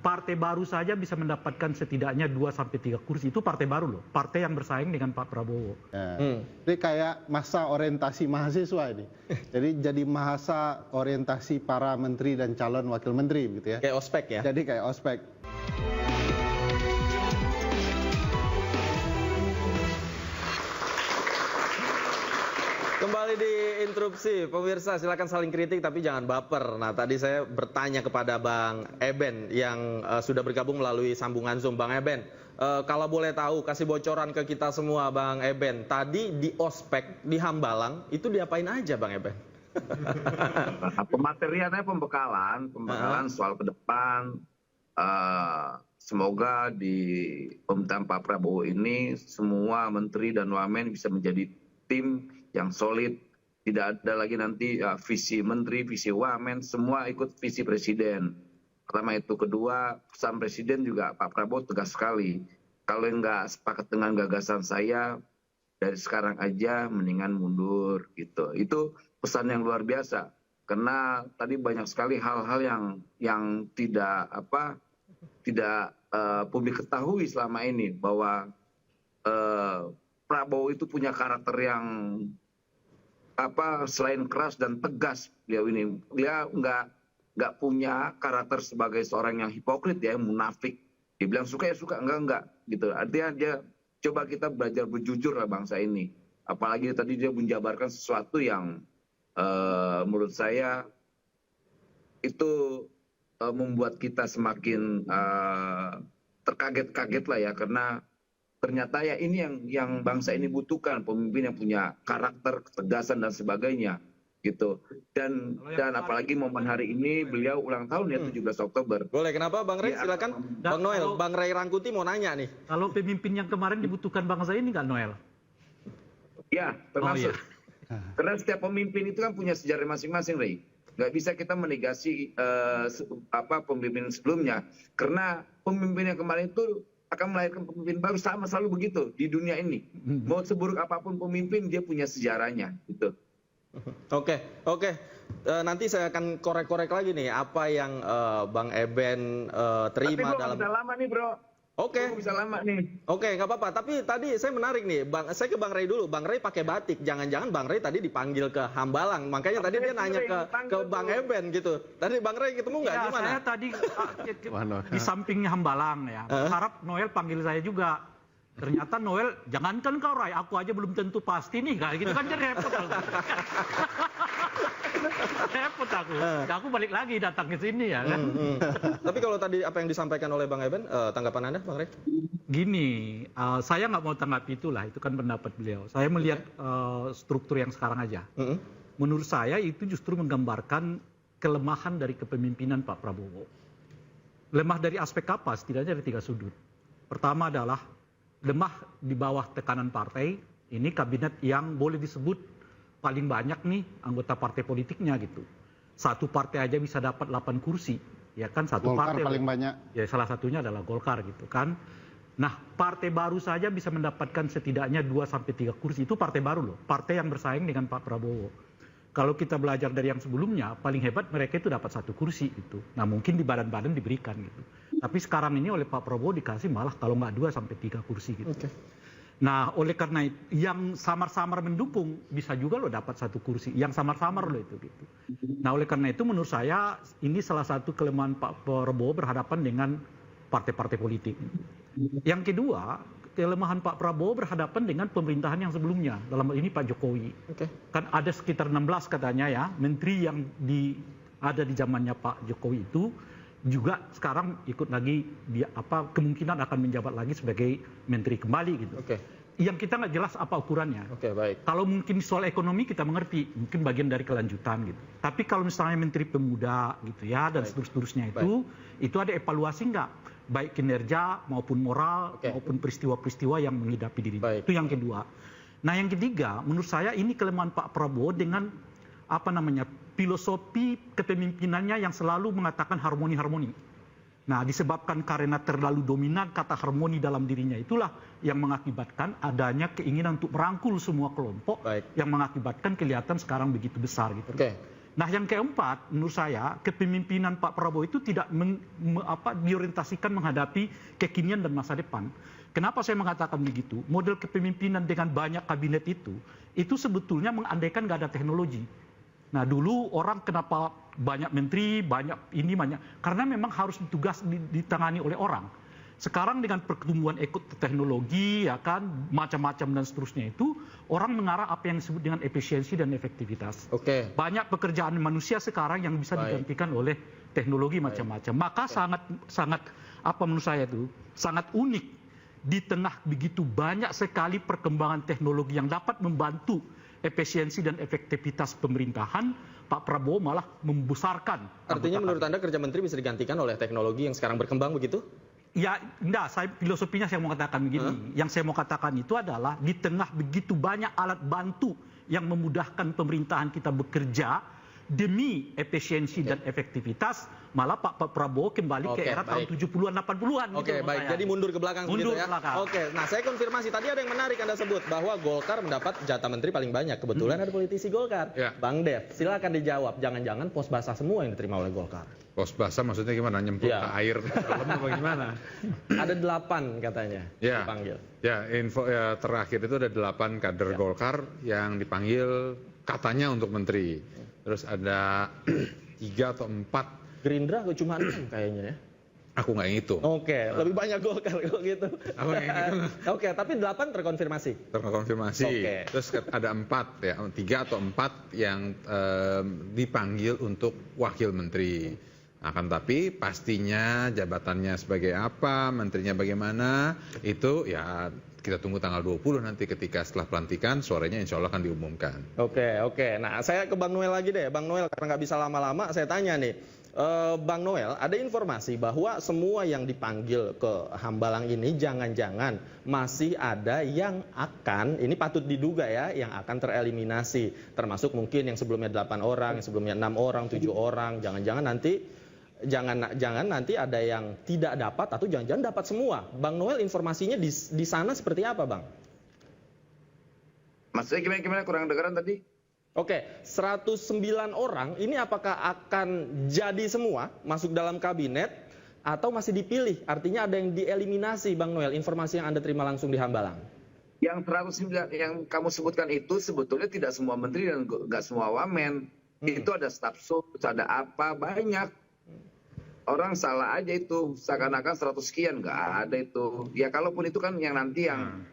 partai baru saja bisa mendapatkan setidaknya 2-3 kursi. Itu partai baru loh, partai yang bersaing dengan Pak Prabowo. Ini kayak masa orientasi mahasiswa ini. Jadi masa orientasi para menteri dan calon wakil menteri gitu ya. Kayak ospek ya? Jadi kayak ospek. Kembali di interupsi, pemirsa silakan saling kritik tapi jangan baper. Nah tadi saya bertanya kepada Bang Eben yang sudah bergabung melalui sambungan Zoom. Bang Eben, kalau boleh tahu kasih bocoran ke kita semua Bang Eben. Tadi di ospek di Hambalang itu diapain aja Bang Eben? Pemateriannya pembekalan soal ke depan. Semoga di pemerintahan Pak Prabowo ini semua menteri dan wamen bisa menjadi tim yang solid, tidak ada lagi nanti visi menteri, visi wamen, semua ikut visi presiden. Pertama itu. Kedua, pesan presiden juga Pak Prabowo tegas sekali. Kalau nggak sepakat dengan gagasan saya, dari sekarang aja mendingan mundur gitu. Itu pesan yang luar biasa. Karena tadi banyak sekali hal-hal yang tidak publik ketahui selama ini bahwa Prabowo itu punya karakter yang selain keras dan tegas beliau ini, dia nggak punya karakter sebagai seorang yang hipokrit ya, munafik. Dibilang suka ya suka, enggak gitu. Artinya dia coba kita belajar berjujur lah bangsa ini. Apalagi tadi dia menjabarkan sesuatu yang menurut saya itu membuat kita semakin terkaget-kaget lah ya, karena ternyata ya ini yang bangsa ini butuhkan, pemimpin yang punya karakter, ketegasan dan sebagainya gitu. Dan apalagi momen hari ini beliau ulang tahun ya 17 Oktober. Boleh, kenapa Bang Ray? Silakan. Bang Noel, Bang Ray Rangkuti mau nanya nih. Kalau pemimpin yang kemarin dibutuhkan bangsa ini nggak Noel? Ya, termasuk. Karena setiap pemimpin itu kan punya sejarah masing-masing, Ray. Nggak bisa kita menegasi pemimpin sebelumnya. Karena pemimpin yang kemarin itu akan melahirkan pemimpin baru, sama selalu begitu di dunia ini. Mau seburuk apapun pemimpin, dia punya sejarahnya gitu. Oke. Nanti saya akan korek-korek lagi nih apa yang Bang Eben terima dalam. Bisa lama nih bro. Oke. Bisa lama nih. Oke, nggak apa-apa. Tapi tadi saya menarik nih, saya ke Bang Ray dulu. Bang Ray pakai batik. Jangan-jangan Bang Ray tadi dipanggil ke Hambalang. Makanya tadi dia nanya ke Bang Eben gitu. Tadi Bang Ray ketemu nggak? Ya, Gimana? saya tadi di sampingnya Hambalang ya. Harap Noel panggil saya juga. Ternyata Noel, jangankan kau Ray, aku aja belum tentu pasti nih. Kayak gitu kan jadi repot. Repot aku. Aku balik lagi datang ke sini ya kan. Tapi kalau tadi apa yang disampaikan oleh Bang Eben, tanggapan Anda Bang Ray? Gini, saya nggak mau tanggapi itulah, itu kan pendapat beliau. Saya melihat struktur yang sekarang aja. Menurut saya itu justru menggambarkan kelemahan dari kepemimpinan Pak Prabowo. Lemah dari aspek apa? Setidaknya dari 3 sudut. Pertama adalah lemah di bawah tekanan partai. Ini kabinet yang boleh disebut paling banyak nih anggota partai politiknya gitu. Satu partai aja bisa dapat 8 kursi. Ya kan, satu Golkar partai paling banyak. Ya salah satunya adalah Golkar gitu kan. Nah, partai baru saja bisa mendapatkan setidaknya 2-3 kursi. Itu partai baru loh, partai yang bersaing dengan Pak Prabowo. Kalau kita belajar dari yang sebelumnya, paling hebat mereka itu dapat 1 kursi gitu. Nah, mungkin di badan-badan diberikan gitu. Tapi sekarang ini oleh Pak Prabowo dikasih malah kalau nggak 2-3 kursi gitu. Nah, oleh karena itu, yang samar-samar mendukung bisa juga loh dapat 1 kursi. Yang samar-samar loh itu gitu. Nah, oleh karena itu menurut saya ini salah satu kelemahan Pak Prabowo berhadapan dengan partai-partai politik. Yang kedua, kelemahan Pak Prabowo berhadapan dengan pemerintahan yang sebelumnya. Dalam hal ini Pak Jokowi. Kan ada sekitar 16 katanya ya, menteri yang ada di zamannya Pak Jokowi itu juga sekarang ikut lagi kemungkinan akan menjabat lagi sebagai menteri kembali gitu. Yang kita nggak jelas apa ukurannya. Baik. Kalau mungkin soal ekonomi kita mengerti, mungkin bagian dari kelanjutan gitu. Tapi kalau misalnya menteri pemuda gitu ya dan seterusnya itu ada evaluasi nggak? Baik kinerja maupun moral maupun peristiwa-peristiwa yang menghidapi diri. Itu yang kedua. Nah, yang ketiga, menurut saya ini kelemahan Pak Prabowo dengan filosofi kepemimpinannya yang selalu mengatakan harmoni-harmoni. Nah, disebabkan karena terlalu dominan kata harmoni dalam dirinya itulah yang mengakibatkan adanya keinginan untuk merangkul semua kelompok yang mengakibatkan kelihatan sekarang begitu besar gitu. Nah, yang keempat, menurut saya kepemimpinan Pak Prabowo itu tidak diorientasikan menghadapi kekinian dan masa depan. Kenapa saya mengatakan begitu? Model kepemimpinan dengan banyak kabinet itu sebetulnya mengandaikan nggak ada teknologi. Nah, dulu orang kenapa banyak menteri, banyak ini, banyak karena memang harus tugas ditangani oleh orang. Sekarang dengan pertumbuhan teknologi, ya kan, macam-macam dan seterusnya itu, orang mengarah apa yang disebut dengan efisiensi dan efektivitas. Oke. Banyak pekerjaan manusia sekarang yang bisa digantikan oleh teknologi macam-macam. Maka sangat apa menurut saya itu sangat unik di tengah begitu banyak sekali perkembangan teknologi yang dapat membantu efisiensi dan efektivitas pemerintahan, Pak Prabowo malah membesarkan. Artinya menurut Anda kerja menteri bisa digantikan oleh teknologi yang sekarang berkembang begitu? Ya, enggak, filosofinya saya mau katakan begini. Yang saya mau katakan itu adalah di tengah begitu banyak alat bantu yang memudahkan pemerintahan kita bekerja demi efisiensi dan efektivitas, malah Pak Prabowo kembali ke era tahun 70-an, 80-an. Oke, baik. Jadi mundur ke belakang mundur begitu ya. Ke belakang. Oke, nah saya konfirmasi. Tadi ada yang menarik Anda sebut bahwa Golkar mendapat jatah menteri paling banyak. Kebetulan ada politisi Golkar. Ya. Bang Dev, silakan dijawab. Jangan-jangan pos basah semua yang diterima oleh Golkar. Pos basah maksudnya gimana? Nyemprot ke air dalam apa gimana? Ada 8 katanya dipanggil. Ya, info terakhir itu ada 8 kader Golkar yang dipanggil katanya untuk menteri. Terus ada 3 atau 4. Gerindra cuma 6 kayaknya ya. Aku nggak ngitung. Oke, lebih banyak Golkar kalau gitu. Aku nggak ngitung. Oke, tapi 8 terkonfirmasi. Terkonfirmasi. Oke. Terus ada 4 ya, 3 atau 4 yang dipanggil untuk wakil menteri. Akan tapi pastinya jabatannya sebagai apa, menterinya bagaimana, itu ya kita tunggu tanggal 20 nanti ketika setelah pelantikan suaranya insya Allah akan diumumkan. Oke. Nah, saya ke Bang Noel lagi deh. Bang Noel, karena nggak bisa lama-lama, saya tanya nih. Bang Noel, ada informasi bahwa semua yang dipanggil ke Hambalang ini jangan-jangan masih ada yang akan, ini patut diduga ya, yang akan tereliminasi. Termasuk mungkin yang sebelumnya 8 orang, yang sebelumnya 6 orang, 7 orang. Jangan-jangan nanti ada yang tidak dapat atau jangan-jangan dapat semua. Bang Noel, informasinya di sana seperti apa, Bang? Maksudnya gimana kurang dengaran tadi? Oke, 109 orang ini apakah akan jadi semua masuk dalam kabinet atau masih dipilih? Artinya ada yang dieliminasi, Bang Noel, informasi yang Anda terima langsung di Hambalang. Yang 109 yang kamu sebutkan itu sebetulnya tidak semua menteri dan nggak semua wamen. Itu ada staf sus, ada apa, banyak. Orang salah aja itu, seakan-akan 100 sekian, nggak ada itu. Ya kalaupun itu kan yang nanti yang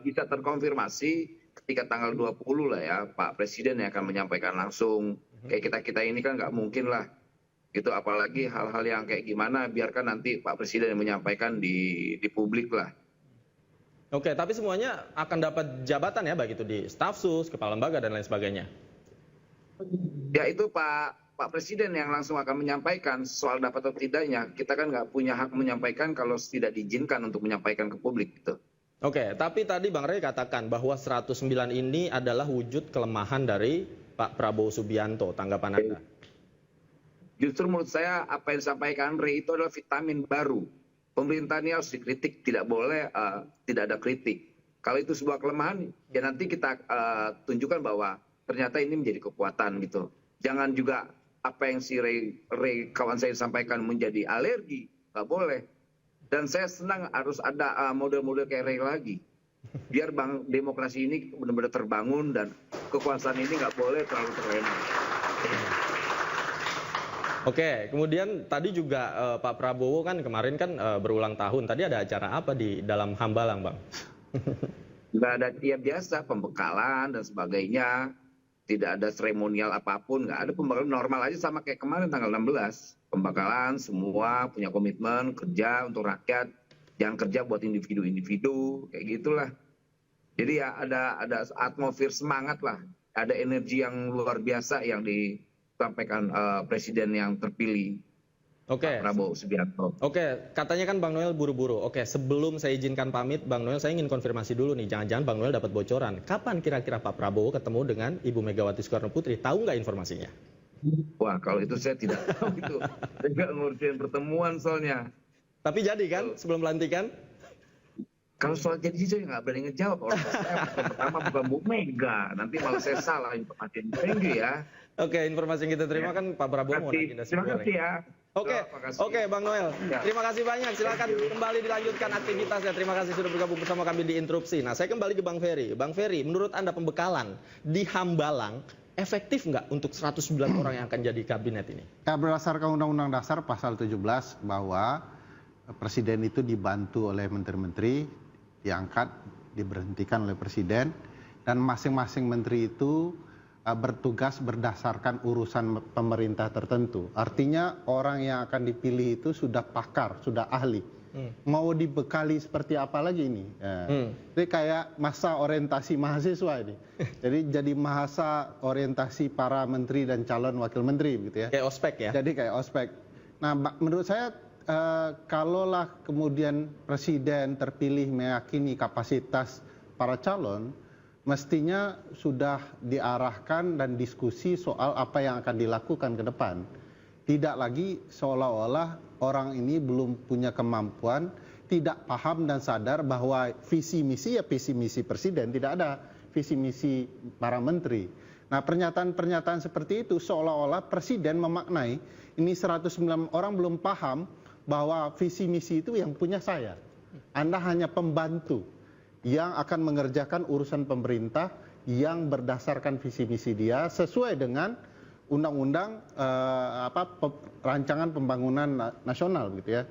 bisa terkonfirmasi ketika tanggal 20 lah ya, Pak Presiden yang akan menyampaikan langsung. Kayak kita ini kan nggak mungkin lah. Itu apalagi hal-hal yang kayak gimana, biarkan nanti Pak Presiden yang menyampaikan di publik lah. Oke, tapi semuanya akan dapat jabatan ya, baik itu di staf sus, kepala lembaga, dan lain sebagainya. Ya itu Pak Presiden yang langsung akan menyampaikan soal dapat atau tidaknya. Kita kan nggak punya hak menyampaikan kalau tidak diizinkan untuk menyampaikan ke publik gitu. Oke, tapi tadi Bang Ray katakan bahwa 109 ini adalah wujud kelemahan dari Pak Prabowo Subianto. Tanggapan Anda? Justru menurut saya apa yang disampaikan Ray itu adalah vitamin baru. Pemerintah ini harus dikritik, tidak boleh tidak ada kritik. Kalau itu sebuah kelemahan, ya nanti kita tunjukkan bahwa ternyata ini menjadi kekuatan gitu. Jangan juga apa yang si Ray kawan saya sampaikan menjadi alergi, nggak boleh. Dan saya senang harus ada model-model kayak Ray lagi. Biar demokrasi ini benar-benar terbangun dan kekuasaan ini nggak boleh terlalu terlena. Oke, kemudian tadi juga Pak Prabowo kan kemarin kan berulang tahun. Tadi ada acara apa di dalam Hambalang, Bang? Nggak ada, ya biasa, pembekalan dan sebagainya. Tidak ada seremonial apapun, nggak ada, pembekalan normal aja sama kayak kemarin tanggal 16. Pembekalan, semua punya komitmen, kerja untuk rakyat, jangan kerja buat individu-individu, kayak gitulah. Jadi ya ada atmosfer semangat lah, ada energi yang luar biasa yang disampaikan Presiden yang terpilih. Oke. Prabowo Subianto. Oke, katanya kan Bang Noel buru-buru. Oke, sebelum saya izinkan pamit, Bang Noel, saya ingin konfirmasi dulu nih. Jangan-jangan Bang Noel dapat bocoran. Kapan kira-kira Pak Prabowo ketemu dengan Ibu Megawati Soekarno Putri? Tahu nggak informasinya? Wah, kalau itu saya tidak tahu itu. Saya nggak ngurusin pertemuan soalnya. Tapi jadi kan sebelum pelantikan? Kalau soal janji saya nggak berani ngejawab. Orang saya pertama bukan Bu Mega, nanti malah saya salah informasi. Thank you ya. Oke, informasi yang kita terima kan Pak Prabowo mau naikin nasi Terima goreng. kasih ya. Oke, Bang Noel. Ya. Terima kasih banyak. Silakan kembali dilanjutkan aktivitasnya. Terima kasih sudah bergabung bersama kami di Interupsi. Nah, saya kembali ke Bang Ferry. Bang Ferry, menurut Anda pembekalan di Hambalang efektif nggak untuk 109 orang yang akan jadi kabinet ini? Ya, berdasarkan Undang-Undang Dasar pasal 17 bahwa Presiden itu dibantu oleh menteri-menteri, diangkat, diberhentikan oleh Presiden, dan masing-masing menteri itu bertugas berdasarkan urusan pemerintah tertentu. Artinya orang yang akan dipilih itu sudah pakar, sudah ahli. Mau dibekali seperti apa lagi ini? Jadi kayak masa orientasi mahasiswa ini. Jadi masa orientasi para menteri dan calon wakil menteri gitu ya. Kayak ospek ya? Jadi kayak ospek. Nah, menurut saya kalaulah kemudian presiden terpilih meyakini kapasitas para calon, mestinya sudah diarahkan dan diskusi soal apa yang akan dilakukan ke depan. Tidak lagi seolah-olah orang ini belum punya kemampuan, tidak paham dan sadar bahwa visi misi ya visi misi presiden, tidak ada visi misi para menteri. Nah, pernyataan-pernyataan seperti itu seolah-olah presiden memaknai ini 109 orang belum paham bahwa visi misi itu yang punya saya. Anda hanya pembantu yang akan mengerjakan urusan pemerintah yang berdasarkan visi misi dia sesuai dengan undang-undang rancangan pembangunan nasional gitu ya.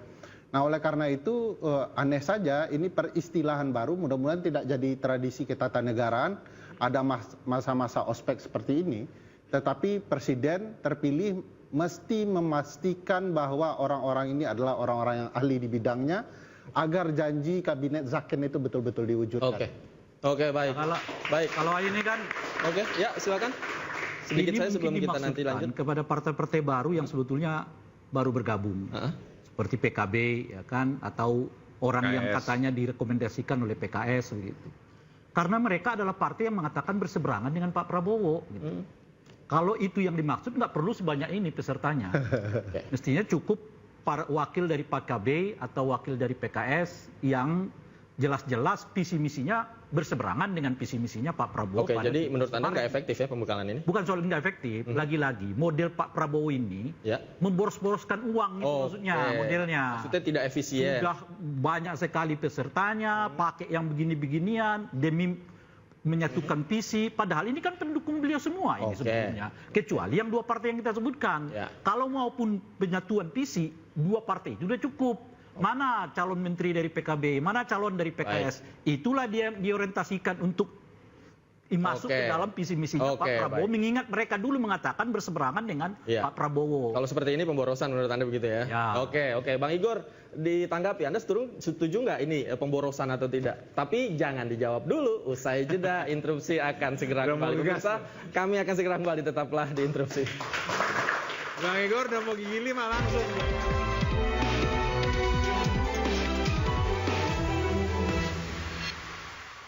Nah, oleh karena itu aneh saja ini peristilahan baru, mudah-mudahan tidak jadi tradisi ketatanegaraan ada masa-masa ospek seperti ini, tetapi presiden terpilih mesti memastikan bahwa orang-orang ini adalah orang-orang yang ahli di bidangnya agar janji kabinet Zaken itu betul-betul diwujudkan. Oke, baik. Kalau ini kan, ya silakan. Sedikit ini saya sebelum mungkin kita nanti lanjut. Kepada partai-partai baru yang sebetulnya baru bergabung, seperti PKB, ya kan, atau orang yang katanya direkomendasikan oleh PKS, begitu. Karena mereka adalah partai yang mengatakan berseberangan dengan Pak Prabowo. Gitu. Kalau itu yang dimaksud, nggak perlu sebanyak ini pesertanya. Mestinya cukup wakil dari PKB atau wakil dari PKS yang jelas-jelas visi misinya berseberangan dengan visi misinya Pak Prabowo. Oke, jadi menurut Anda nggak efektif ya pembekalan ini? Bukan soal nggak efektif, lagi-lagi model Pak Prabowo ini memboros-boroskan uang itu maksudnya, modelnya. Maksudnya tidak efisien. Sudah banyak sekali pesertanya, pakai yang begini-beginian demi menyatukan visi, padahal ini kan pendukung beliau semua ini sebetulnya. Kecuali yang dua partai yang kita sebutkan. Kalau maupun penyatuan visi, dua partai itu sudah cukup. Mana calon menteri dari PKB, mana calon dari PKS. Itulah dia diorientasikan untuk masuk ke dalam visi misinya Pak Prabowo. Mengingat mereka dulu mengatakan berseberangan dengan Pak Prabowo. Kalau seperti ini pemborosan menurut Anda begitu ya? Oke. Bang Igor, ditanggapi, Anda setuju nggak ini pemborosan atau tidak? Tapi jangan dijawab dulu, usai jeda. Interupsi akan segera kembali. Pemirsa, kami akan segera kembali, tetaplah di Interupsi. Bang Igor udah mau gigi 5 langsung.